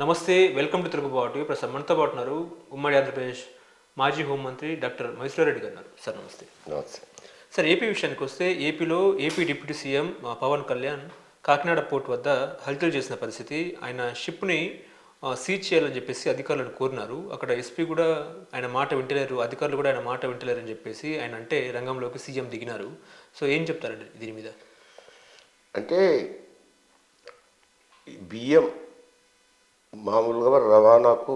నమస్తే, welcome to Telugu బాటు. ప్రస్తుతం మనతో పాటు ఉన్నారు ఉమ్మడి ఆంధ్రప్రదేశ్ మాజీ హోంమంత్రి డాక్టర్ మహేశ్వర్ రెడ్డి గారు ఉన్నారు. సార్ నమస్తే. నమస్తే. సార్, ఏపీ విషయానికి వస్తే ఏపీలో deputy CM Pawan Kalyan Kakinada port వద్ద హల్చల్ చేసిన పరిస్థితి. ఆయన షిప్ని సీజ్ చేయాలని చెప్పేసి అధికారులను కోరినారు. అక్కడ ఎస్పీ కూడా ఆయన మాట వింటలేరు, అధికారులు కూడా ఆయన మాట వింటలేరు అని చెప్పేసి ఆయన అంటే రంగంలోకి సీఎం దిగినారు. సో ఏం చెప్తారండి దీని మీద? అంటే బియ్యం మామూలుగా రవాణాకు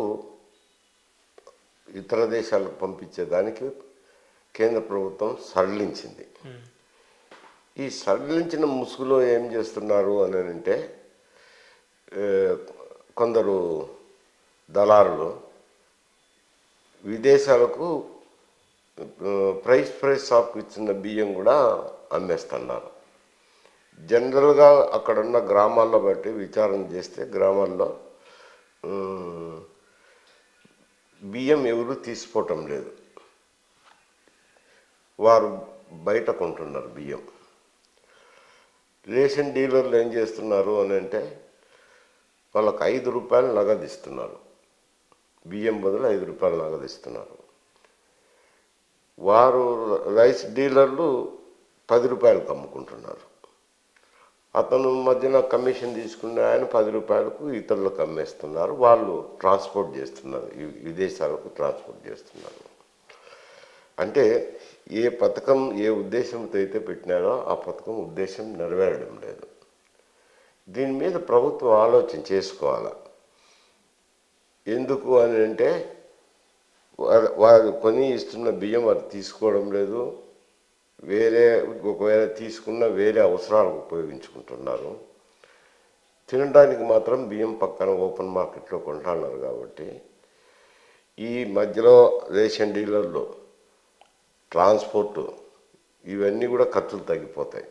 ఇతర దేశాలకు పంపించేదానికి కేంద్ర ప్రభుత్వం సడలించింది. ఈ సడలించిన ముసుగులో ఏం చేస్తున్నారు అని అంటే కొందరు దళారులు విదేశాలకు ప్రైస్ షాప్కి ఇచ్చిన బియ్యం కూడా అమ్మేస్తున్నారు. జనరల్గా అక్కడున్న గ్రామాల్లో బట్టి విచారణ చేస్తే గ్రామాల్లో బియ్యం ఎవరు తీసుకోవటం లేదు, వారు బయట కొంటున్నారు బియ్యం. రేషన్ డీలర్లు ఏం చేస్తున్నారు అని అంటే వాళ్ళకి 5 రూపాయలు నగదు ఇస్తున్నారు, బియ్యం బదులు 5 రూపాయలు నగదు ఇస్తున్నారు. వారు రైస్ డీలర్లు 10 రూపాయలకు అమ్ముకుంటున్నారు. అతను మధ్యన కమిషన్ తీసుకున్న ఆయన 10 రూపాయలకు ఇతరులకు అమ్మేస్తున్నారు. వాళ్ళు ట్రాన్స్పోర్ట్ చేస్తున్నారు, విదేశాలకు ట్రాన్స్పోర్ట్ చేస్తున్నారు. అంటే ఏ పథకం ఏ ఉద్దేశంతో అయితే పెట్టినారో ఆ పథకం ఉద్దేశం నెరవేరడం లేదు. దీని మీద ప్రభుత్వం ఆలోచన చేసుకోవాలి. ఎందుకు అని అంటే వారు కొని ఇస్తున్న బియ్యం వారు తీసుకోవడం లేదు, వేరే ఒకవేళ తీసుకున్న వేరే అవసరాలకు ఉపయోగించుకుంటున్నారు. తినడానికి మాత్రం బియ్యం పక్కన ఓపెన్ మార్కెట్లో కొంటున్నారు. కాబట్టి ఈ మధ్యలో రేషన్ డీలర్లు, ట్రాన్స్పోర్టు ఇవన్నీ కూడా ఖర్చులు తగ్గిపోతాయి.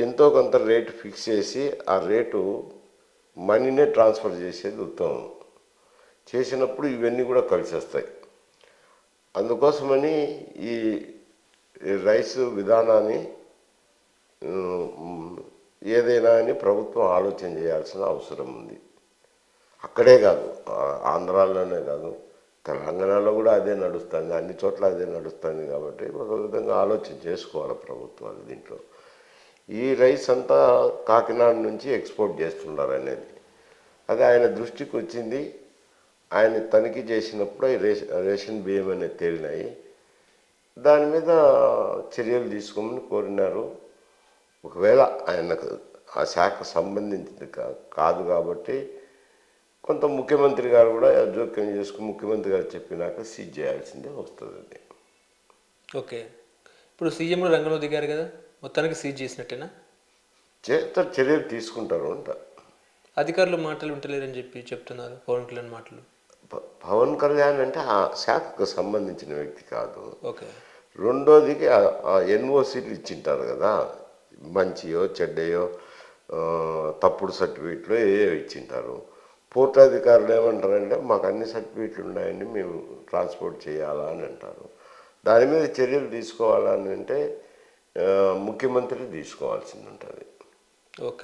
ఎంతో కొంత రేటు ఫిక్స్ చేసి ఆ రేటు మనీనే ట్రాన్స్ఫర్ చేసేది ఉత్తమం. చేసినప్పుడు ఇవన్నీ కూడా కలిసి వస్తాయి. అందుకోసమని ఈ రైస్ విధానాన్ని ఏదైనా అని ప్రభుత్వం ఆలోచన చేయాల్సిన అవసరం ఉంది. అక్కడే కాదు, ఆంధ్రాలోనే కాదు, తెలంగాణలో కూడా అదే నడుస్తుంది, అన్ని చోట్ల అదే నడుస్తుంది. కాబట్టి ఒక విధంగా ఆలోచన చేసుకోవాలి ప్రభుత్వాలు దీంట్లో. ఈ రైస్ అంతా కాకినాడ నుంచి ఎక్స్పోర్ట్ చేస్తున్నారు అనేది అది ఆయన దృష్టికి వచ్చింది. ఆయన తనిఖీ చేసినప్పుడు రేషన్ బియ్యం అనేది తేలినాయి. దాని మీద చర్యలు తీసుకోమని కోరినారు. ఒకవేళ ఆయనకు ఆ శాఖ సంబంధించింది కాదు కాబట్టి కొంత ముఖ్యమంత్రి గారు కూడా జోక్యం చేసుకుని ముఖ్యమంత్రి గారు చెప్పినాక సీజ్ చేయాల్సిందే వస్తుంది. ఓకే, ఇప్పుడు సీఎం రంగంలో దిగారు కదా, మొత్తానికి సీజ్ చేసినట్టేనా? చర్యలు తీసుకుంటారు అంట. అధికారులు మాటలు వింటలేరని చెప్పి చెప్తున్నారు పవన్ కళ్యాణ్ మాటలు. పవన్ కళ్యాణ్ అంటే ఆ శాఖకు సంబంధించిన వ్యక్తి కాదు. ఓకే, రెండోదికి ఎన్ఓసీలు ఇచ్చింటారు కదా, మంచియో చెడ్డయో తప్పుడు సర్టిఫికెట్లు ఏ ఇచ్చింటారు. పోర్టు అధికారులు ఏమంటారంటే మాకు అన్ని సర్టిఫికెట్లు ఉన్నాయండి, మేము ట్రాన్స్పోర్ట్ చేయాలా అని అంటారు. దాని మీద చర్యలు తీసుకోవాలని అంటే ముఖ్యమంత్రి తీసుకోవాల్సింది ఉంటుంది. ఓకే.